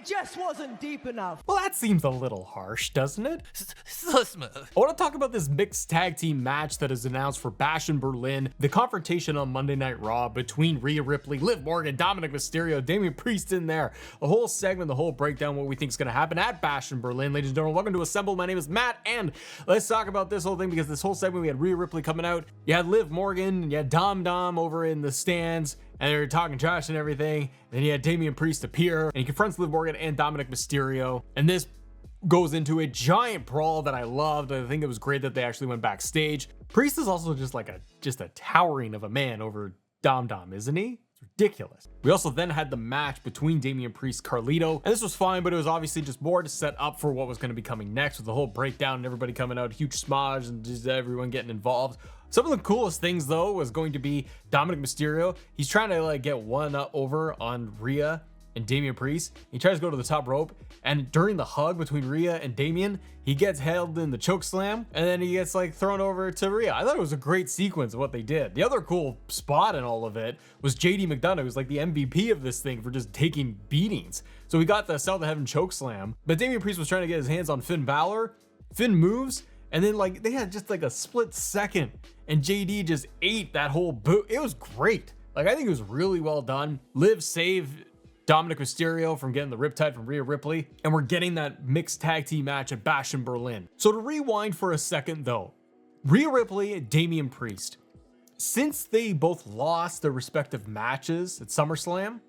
It just wasn't deep enough. Well, that seems a little harsh, doesn't it? So smooth. I want to talk about this mixed tag team match that is announced for Bash in Berlin. The confrontation on Monday Night Raw between Rhea Ripley, Liv Morgan, Dominic Mysterio, Damian Priest in there. A whole segment, the whole breakdown, what we think is going to happen at Bash in Berlin. Ladies and gentlemen, welcome to Assemble. My name is Matt, and let's talk about this whole thing because this whole segment we had Rhea Ripley coming out. You had Liv Morgan, you had Dom over in the stands, and they're talking trash and everything. And then you had Damian Priest appear, and he confronts Liv Morgan and Dominic Mysterio. And this goes into a giant brawl that I loved. I think it was great that they actually went backstage. Priest is also just like a towering of a man over Dom, isn't he? It's ridiculous. We also then had the match between Damian Priest, Carlito, and this was fine, but it was obviously just more to set up for what was going to be coming next with the whole breakdown and everybody coming out, huge smudge and just everyone getting involved. Some of the coolest things though was going to be Dominic Mysterio. He's trying to like get one over on Rhea and Damian Priest. He tries to go to the top rope, and during the hug between Rhea and Damian, he gets held in the choke slam, and then he gets like thrown over to Rhea. I thought it was a great sequence of what they did. The other cool spot in all of it was JD McDonough, who's like the MVP of this thing for just taking beatings. So we got the South of Heaven choke slam, but Damian Priest was trying to get his hands on Finn Balor. Finn moves, and then like they had just like a split second, and JD just ate that whole boot. It was great. Like I think it was really well done. Liv saved Dominic Mysterio from getting the riptide from Rhea Ripley, and we're getting that mixed tag team match at Bash in Berlin. So to rewind for a second though, Rhea Ripley and Damian Priest, since they both lost their respective matches at SummerSlam,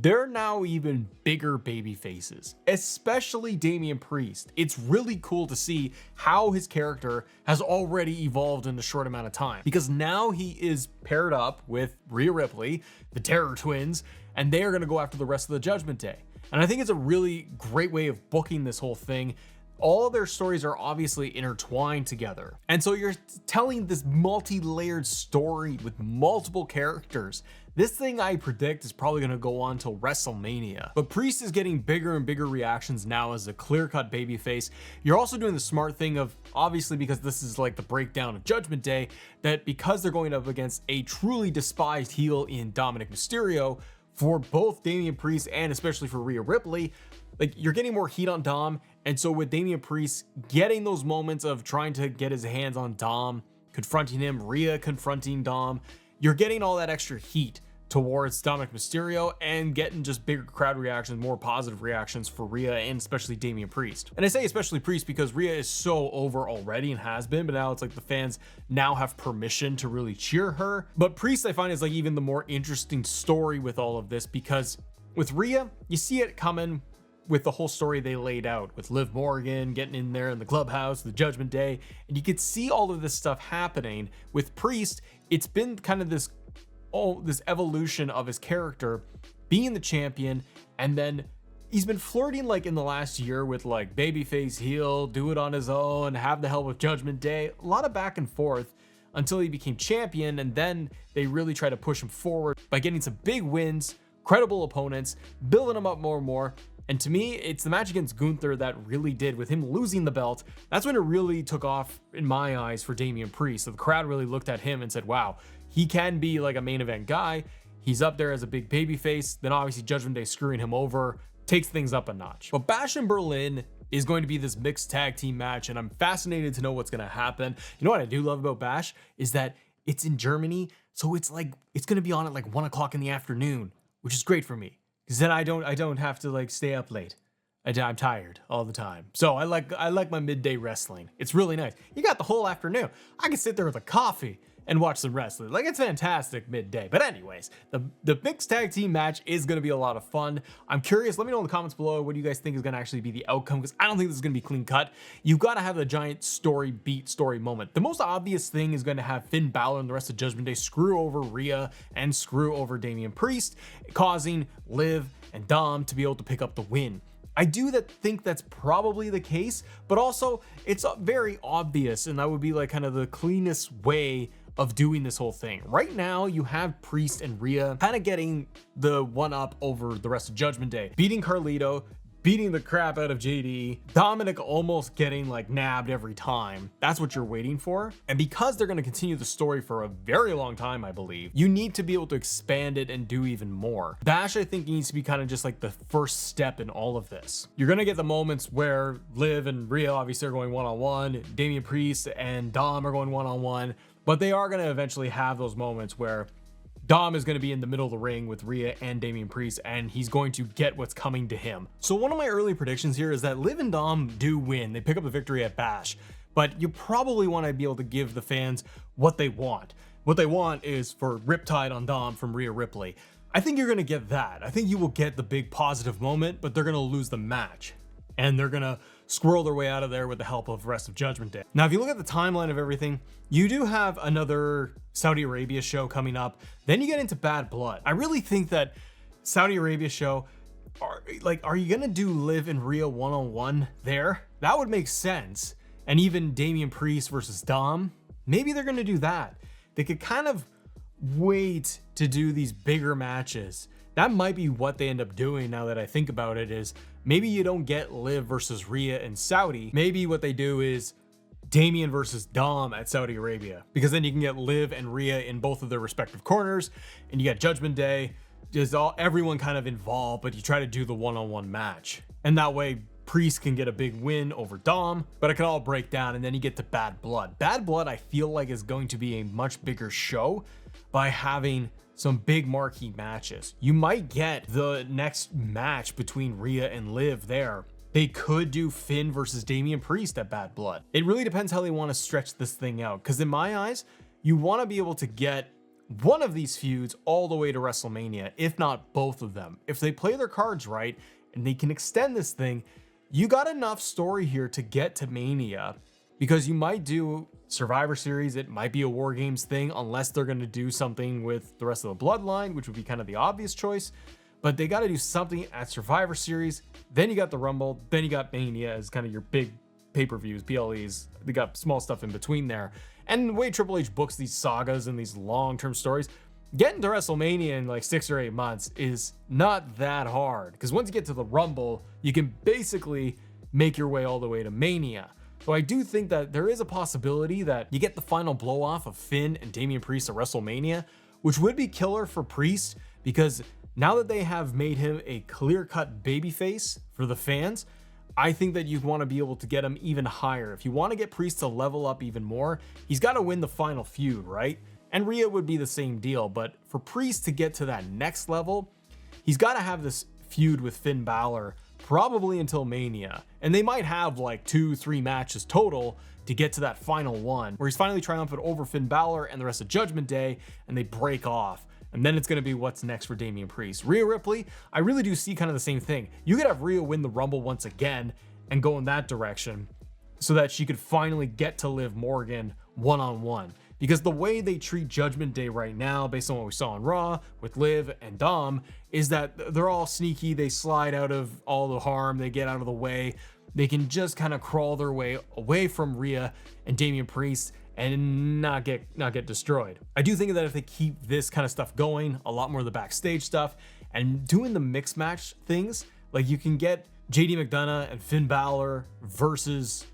they're now even bigger baby faces, especially Damian Priest. It's really cool to see how his character has already evolved in a short amount of time, because now he is paired up with Rhea Ripley, the Terror Twins, and they are going to go after the rest of the Judgment Day. And I think it's a really great way of booking this whole thing. All of their stories are obviously intertwined together. And so you're telling this multi-layered story with multiple characters. This thing I predict is probably going to go on till WrestleMania. But Priest is getting bigger and bigger reactions now as a clear-cut babyface. You're also doing the smart thing of, obviously because this is like the breakdown of Judgment Day, that because they're going up against a truly despised heel in Dominic Mysterio, for both Damian Priest and especially for Rhea Ripley, like you're getting more heat on Dom. And so with Damian Priest getting those moments of trying to get his hands on Dom, confronting him, Rhea confronting Dom, you're getting all that extra heat towards Dominic Mysterio and getting just bigger crowd reactions, more positive reactions for Rhea and especially Damian Priest. And I say especially Priest because Rhea is so over already and has been, but now it's like the fans now have permission to really cheer her. But Priest I find is like even the more interesting story with all of this, because with Rhea, you see it coming with the whole story they laid out with Liv Morgan getting in there in the clubhouse, the Judgment Day, and you could see all of this stuff happening. With Priest, it's been kind of this evolution of his character being the champion, and then he's been flirting like in the last year with like babyface, heel, do it on his own, have the help with Judgment Day, a lot of back and forth until he became champion, and then they really try to push him forward by getting some big wins, credible opponents, building him up more and more. And to me, it's the match against Gunther that really did, with him losing the belt. That's when it really took off in my eyes for Damian Priest. So the crowd really looked at him and said, wow, he can be like a main event guy. He's up there as a big baby face. Then obviously Judgment Day screwing him over takes things up a notch. But Bash in Berlin is going to be this mixed tag team match, and I'm fascinated to know what's going to happen. You know what I do love about Bash is that it's in Germany. So it's like, it's going to be on at like 1 o'clock in the afternoon, which is great for me. Because then I don't have to like stay up late. I'm tired all the time. So I like my midday wrestling. It's really nice. You got the whole afternoon. I can sit there with a coffee and watch some wrestling. Like, it's fantastic midday. But anyways, the mixed tag team match is going to be a lot of fun. I'm curious. Let me know in the comments below what do you guys think is going to actually be the outcome, because I don't think this is going to be clean cut. You've got to have a giant story moment. The most obvious thing is going to have Finn Balor and the rest of Judgment Day screw over Rhea and screw over Damian Priest, causing Liv and Dom to be able to pick up the win. I do think that's probably the case, but also it's very obvious, and that would be like kind of the cleanest way of doing this whole thing. Right now, you have Priest and Rhea kind of getting the one up over the rest of Judgment Day, beating Carlito, beating the crap out of JD, Dominic almost getting like nabbed every time. That's what you're waiting for. And because they're going to continue the story for a very long time, I believe, you need to be able to expand it and do even more. Bash, I think, needs to be kind of just like the first step in all of this. You're going to get the moments where Liv and Rhea obviously are going one-on-one, Damian Priest and Dom are going one-on-one, but they are going to eventually have those moments where Dom is going to be in the middle of the ring with Rhea and Damian Priest, and he's going to get what's coming to him. So one of my early predictions here is that Liv and Dom do win. They pick up the victory at Bash, but you probably want to be able to give the fans what they want. What they want is for Riptide on Dom from Rhea Ripley. I think you're going to get that. I think you will get the big positive moment, but they're going to lose the match. And they're going to squirrel their way out of there with the help of rest of Judgment Day. Now, if you look at the timeline of everything, you do have another Saudi Arabia show coming up. Then you get into Bad Blood. I really think that Saudi Arabia show, are you going to do Liv and Rhea one-on-one there? That would make sense. And even Damian Priest versus Dom, maybe they're going to do that. They could kind of wait to do these bigger matches. That might be what they end up doing now that I think about it, is maybe you don't get Liv versus Rhea in Saudi. Maybe what they do is Damian versus Dom at Saudi Arabia, because then you can get Liv and Rhea in both of their respective corners, and you got Judgment Day, just everyone kind of involved, but you try to do the one-on-one match. And that way Priest can get a big win over Dom, but it can all break down, and then you get to Bad Blood. Bad Blood, I feel like, is going to be a much bigger show by having some big marquee matches. You might get the next match between Rhea and Liv there. They could do Finn versus Damian Priest at Bad Blood. It really depends how they want to stretch this thing out, because in my eyes, you want to be able to get one of these feuds all the way to WrestleMania, if not both of them. If they play their cards right and they can extend this thing, you got enough story here to get to Mania, because you might do Survivor Series, it might be a War Games thing, unless they're going to do something with the rest of the Bloodline, which would be kind of the obvious choice. But they got to do something at Survivor Series. Then you got the Rumble. Then you got Mania as kind of your big pay-per-views, PLEs. They got small stuff in between there. And the way Triple H books these sagas and these long-term stories, getting to WrestleMania in like 6 or 8 months is not that hard. Because once you get to the Rumble, you can basically make your way all the way to Mania. So I do think that there is a possibility that you get the final blow off of Finn and Damian Priest at WrestleMania, which would be killer for Priest, because now that they have made him a clear-cut babyface for the fans, I think that you want to be able to get him even higher. If you want to get Priest to level up even more, he's got to win the final feud, right? And Rhea would be the same deal, but for Priest to get to that next level, he's got to have this feud with Finn Balor probably until Mania. And they might have like 2-3 matches total to get to that final one, where he's finally triumphant over Finn Balor and the rest of Judgment Day, and they break off. And then it's going to be what's next for Damian Priest. Rhea Ripley, I really do see kind of the same thing. You could have Rhea win the Rumble once again and go in that direction so that she could finally get to Liv Morgan one-on-one. Because the way they treat Judgment Day right now, based on what we saw on Raw with Liv and Dom, is that they're all sneaky. They slide out of all the harm. They get out of the way. They can just kind of crawl their way away from Rhea and Damian Priest and not get destroyed. I do think that if they keep this kind of stuff going, a lot more of the backstage stuff, and doing the mixed match things, like you can get JD McDonough and Finn Balor versus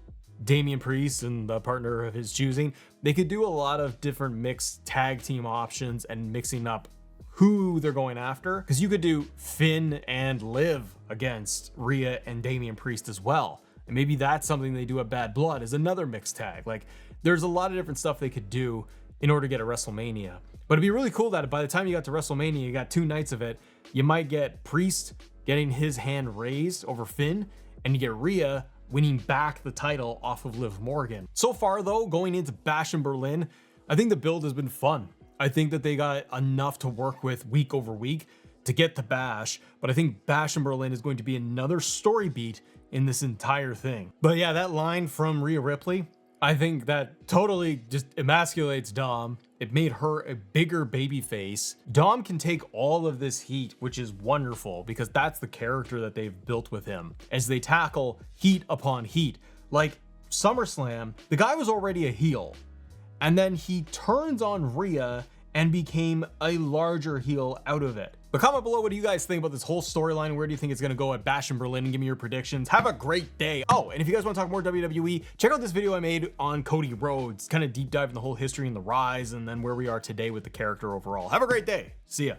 Damian Priest and the partner of his choosing. They could do a lot of different mixed tag team options and mixing up who they're going after, because you could do Finn and Liv against Rhea and Damian Priest as well. And maybe that's something they do at Bad Blood, is another mixed tag. Like, there's a lot of different stuff they could do in order to get a WrestleMania. But it'd be really cool that by the time you got to WrestleMania, you got 2 nights of it. You might get Priest getting his hand raised over Finn, and you get Rhea winning back the title off of Liv Morgan. So far though, going into Bash in Berlin, I think the build has been fun. I think that they got enough to work with week over week to get to Bash, but I think Bash in Berlin is going to be another story beat in this entire thing. But yeah, that line from Rhea Ripley, I think that totally just emasculates Dom. It made her a bigger baby face. Dom can take all of this heat, which is wonderful, because that's the character that they've built with him as they tackle heat upon heat. Like SummerSlam, the guy was already a heel, and then he turns on Rhea and became a larger heel out of it. But comment below, what do you guys think about this whole storyline? Where do you think it's going to go at Bash in Berlin? And give me your predictions. Have a great day. Oh, and if you guys want to talk more WWE, check out this video I made on Cody Rhodes, kind of deep dive in the whole history and the rise, and then where we are today with the character overall. Have a great day. See ya.